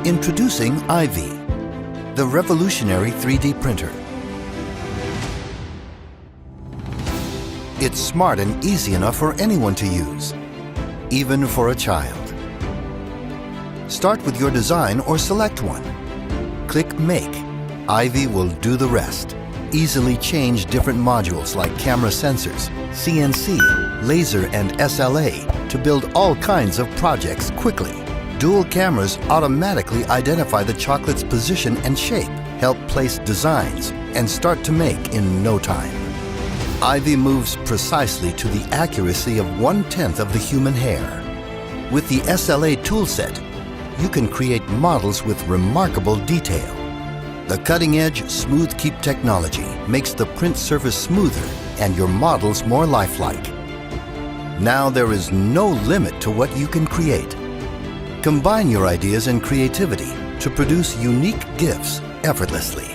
Introducing Ivy, the revolutionary 3D printer. It's smart and easy enough for anyone to use, even for a child. Start with your design or select one. Click Make. Ivy will do the rest. Easily change different modules like camera sensors, CNC, laser and SLA to build all kinds of projects quickly. Dual cameras automatically identify the chocolate's position and shape, help place designs, and start to make in no time. Ivy moves precisely to the accuracy of 1/10 of the human hair. With the SLA toolset, you can create models with remarkable detail. The cutting-edge Smooth Keep technology makes the print surface smoother and your models more lifelike. Now there is no limit to what you can create. Combine your ideas and creativity to produce unique gifts effortlessly.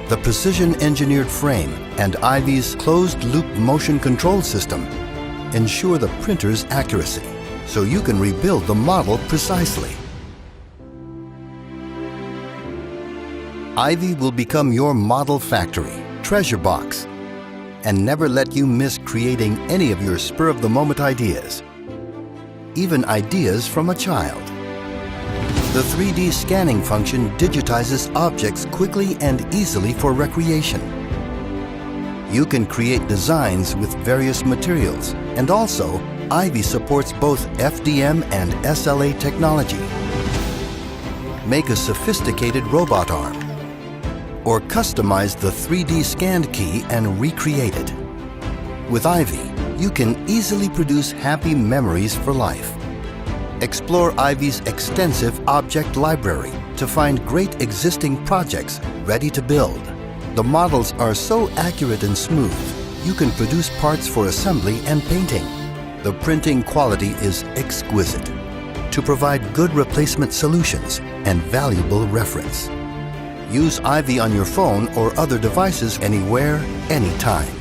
The precision-engineered frame and Ivy's closed-loop motion control system ensure the printer's accuracy, so you can rebuild the model precisely. Ivy will become your model factory, treasure box, and never let you miss creating any of your spur-of-the-moment ideas, even ideas from a child. The 3D scanning function digitizes objects quickly and easily for recreation. You can create designs with various materials, and also Ivy supports both FDM and SLA technology. Make a sophisticated robot arm, or customize the 3D scanned key and recreate it. With Ivy, you can easily produce happy memories for life. Explore Ivy's extensive object library to find great existing projects ready to build. The models are so accurate and smooth, you can produce parts for assembly and painting. The printing quality is exquisite to provide good replacement solutions and valuable reference. Use Ivy on your phone or other devices anywhere, anytime.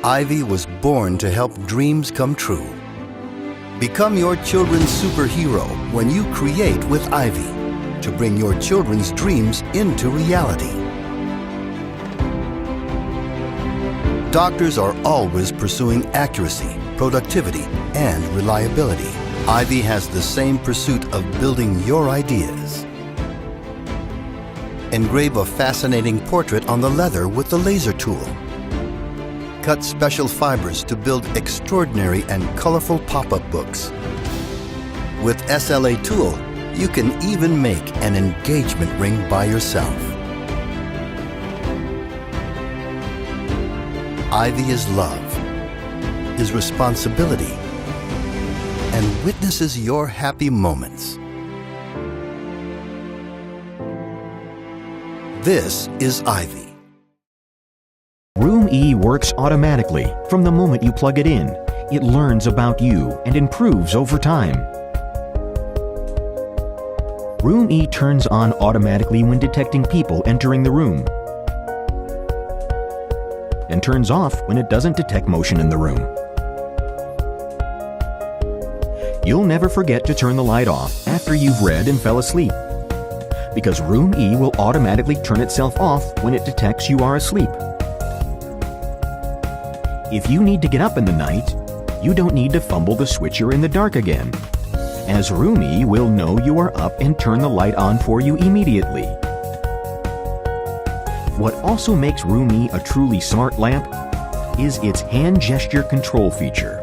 Ivy was born to help dreams come true. Become your children's superhero when you create with Ivy to bring your children's dreams into reality. Doctors are always pursuing accuracy, productivity, and reliability. Ivy has the same pursuit of building your ideas. Engrave a fascinating portrait on the leather with the laser tool. Cut special fibers to build extraordinary and colorful pop-up books. With SLA tool, you can even make an engagement ring by yourself. Ivy is love, is responsibility, and witnesses your happy moments. This is Ivy. Room E works automatically from the moment you plug it in. It learns about you and improves over time. Room E turns on automatically when detecting people entering the room, and turns off when it doesn't detect motion in the room. You'll never forget to turn the light off after you've read and fell asleep, because Room E will automatically turn itself off when it detects you are asleep. If you need to get up in the night, you don't need to fumble the switcher in the dark again, as Room E will know you are up and turn the light on for you immediately. What also makes Room E a truly smart lamp is its hand gesture control feature.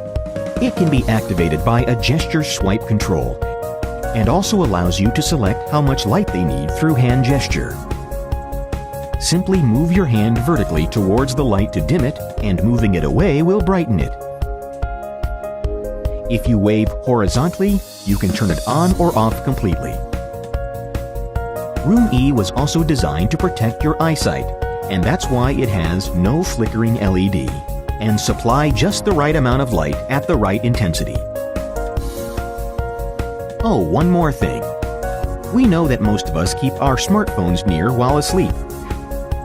It can be activated by a gesture swipe control, and also allows you to select how much light they need through hand gesture. Simply move your hand vertically towards the light to dim it, and moving it away will brighten it. If you wave horizontally, you can turn it on or off completely. Room E was also designed to protect your eyesight, and that's why it has no flickering LED, and supply just the right amount of light at the right intensity. Oh, one more thing. We know that most of us keep our smartphones near while asleep.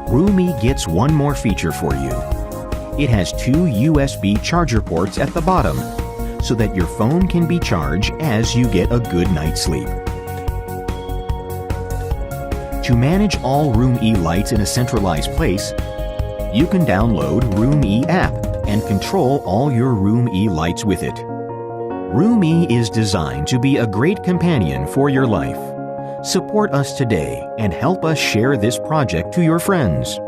Room E gets one more feature for you. It has two USB charger ports at the bottom, so that your phone can be charged as you get a good night's sleep. To manage all Room-E lights in a centralized place, you can download Room-E app and control all your Room-E lights with it. Room-E is designed to be a great companion for your life. Support us today and help us share this project to your friends.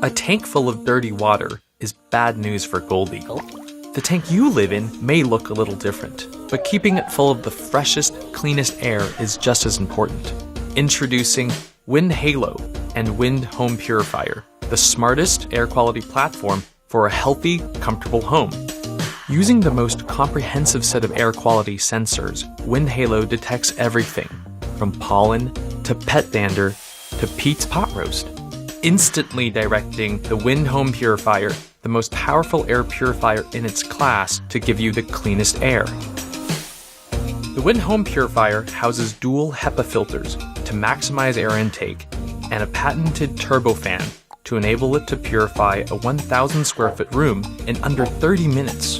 A tank full of dirty water is bad news for Gold Eagle. The tank you live in may look a little different, but keeping it full of the freshest, cleanest air is just as important. Introducing Wind Halo and Wind Home Purifier, the smartest air quality platform for a healthy, comfortable home. Using the most comprehensive set of air quality sensors, Wind Halo detects everything, from pollen to pet dander to Pete's pot roast, instantly directing the Wind Home Purifier, the most powerful air purifier in its class, to give you the cleanest air. The Wind Home Purifier houses dual HEPA filters to maximize air intake and a patented turbofan to enable it to purify a 1,000 square foot room in under 30 minutes.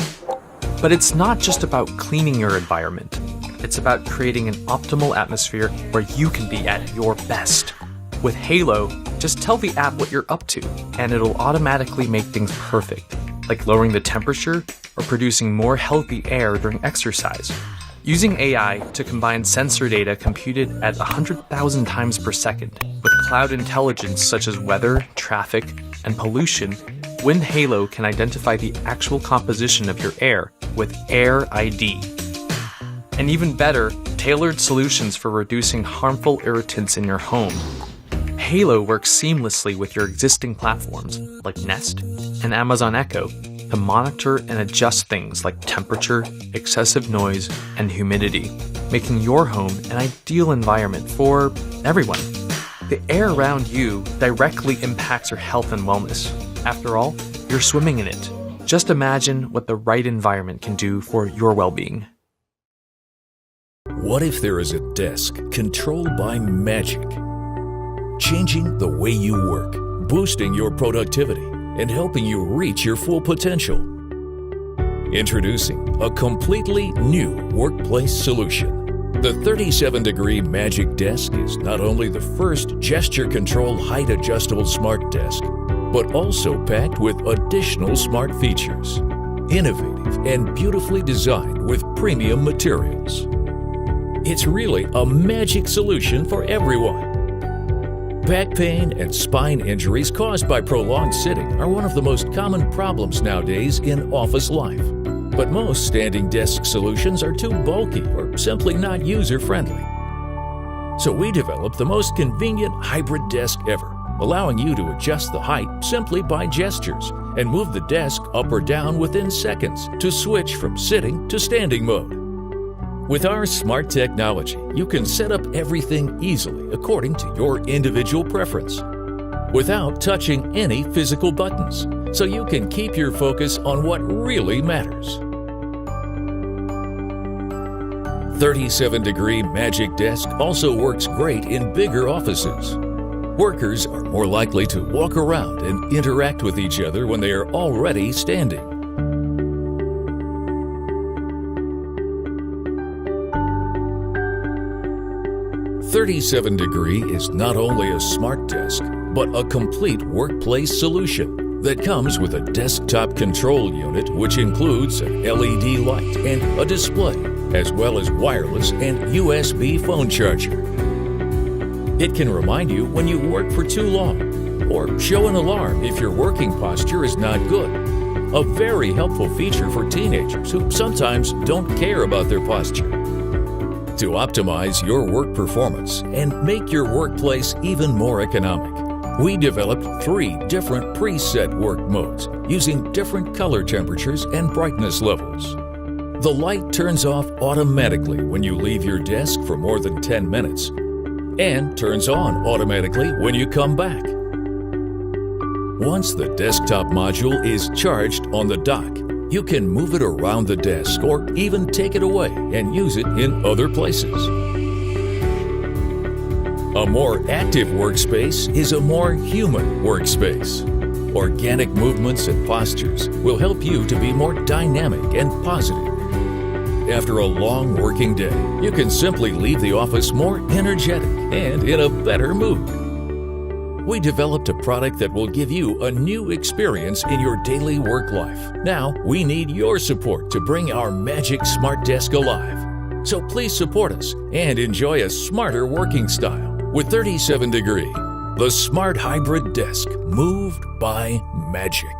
But it's not just about cleaning your environment. It's about creating an optimal atmosphere where you can be at your best. With Halo, just tell the app what you're up to, and it'll automatically make things perfect, like lowering the temperature or producing more healthy air during exercise. Using AI to combine sensor data computed at 100,000 times per second with cloud intelligence such as weather, traffic, and pollution, Wind Halo can identify the actual composition of your air with Air ID. And even better, tailored solutions for reducing harmful irritants in your home. Halo works seamlessly with your existing platforms like Nest and Amazon Echo to monitor and adjust things like temperature, excessive noise, and humidity, making your home an ideal environment for everyone. The air around you directly impacts your health and wellness. After all, you're swimming in it. Just imagine what the right environment can do for your well-being. What if there is a desk controlled by magic? Changing the way you work, boosting your productivity, and helping you reach your full potential. Introducing a completely new workplace solution. The 37-degree Magic Desk is not only the first gesture-controlled height-adjustable smart desk, but also packed with additional smart features. Innovative and beautifully designed with premium materials. It's really a magic solution for everyone. Back pain and spine injuries caused by prolonged sitting are one of the most common problems nowadays in office life. But most standing desk solutions are too bulky or simply not user-friendly. So we developed the most convenient hybrid desk ever, allowing you to adjust the height simply by gestures and move the desk up or down within seconds to switch from sitting to standing mode. With our smart technology, you can set up everything easily according to your individual preference, without touching any physical buttons, so you can keep your focus on what really matters. 37-degree Magic Desk also works great in bigger offices. Workers are more likely to walk around and interact with each other when they are already standing. 37-degree is not only a smart desk, but a complete workplace solution that comes with a desktop control unit which includes an LED light and a display, as well as wireless and USB phone charger. It can remind you when you work for too long, or show an alarm if your working posture is not good. A very helpful feature for teenagers who sometimes don't care about their posture. To optimize your work performance and make your workplace even more economic, we developed 3 different preset work modes using different color temperatures and brightness levels. The light turns off automatically when you leave your desk for more than 10 minutes and turns on automatically when you come back. Once the desktop module is charged on the dock, you can move it around the desk or even take it away and use it in other places. A more active workspace is a more human workspace. Organic movements and postures will help you to be more dynamic and positive. After a long working day, you can simply leave the office more energetic and in a better mood. We developed a product that will give you a new experience in your daily work life. Now, we need your support to bring our Magic Smart Desk alive. So please support us and enjoy a smarter working style with 37 Degree, the smart hybrid desk moved by Magic.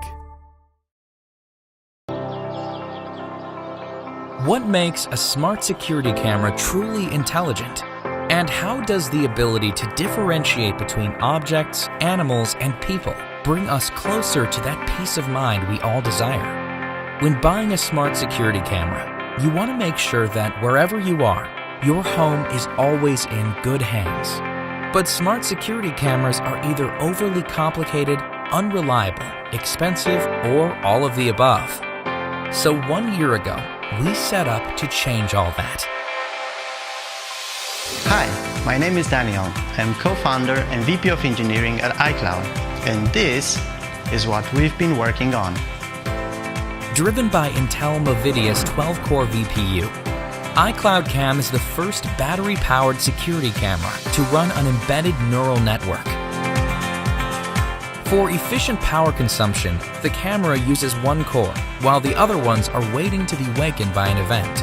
What makes a smart security camera truly intelligent? And how does the ability to differentiate between objects, animals, and people bring us closer to that peace of mind we all desire? When buying a smart security camera, you want to make sure that wherever you are, your home is always in good hands. But smart security cameras are either overly complicated, unreliable, expensive, or all of the above. So 1 year ago, we set up to change all that. Hi, my name is Daniel. I'm co-founder and VP of Engineering at iCloud, and this is what we've been working on. Driven by Intel Movidius 12-core VPU, iCloud Cam is the first battery-powered security camera to run an embedded neural network. For efficient power consumption, the camera uses one core, while the other ones are waiting to be wakened by an event.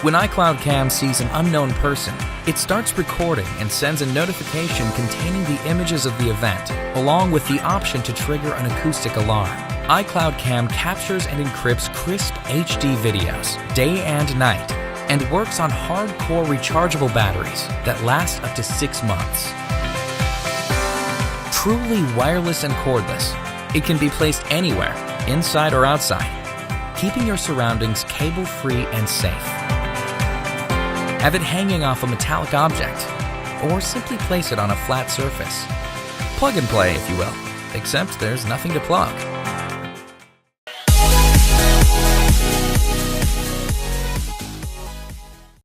When iCloud Cam sees an unknown person, it starts recording and sends a notification containing the images of the event, along with the option to trigger an acoustic alarm. iCloud Cam captures and encrypts crisp HD videos, day and night, and works on hardcore rechargeable batteries that last up to 6 months. Truly wireless and cordless, it can be placed anywhere, inside or outside, keeping your surroundings cable-free and safe. Have it hanging off a metallic object, or simply place it on a flat surface. Plug and play, if you will, except there's nothing to plug.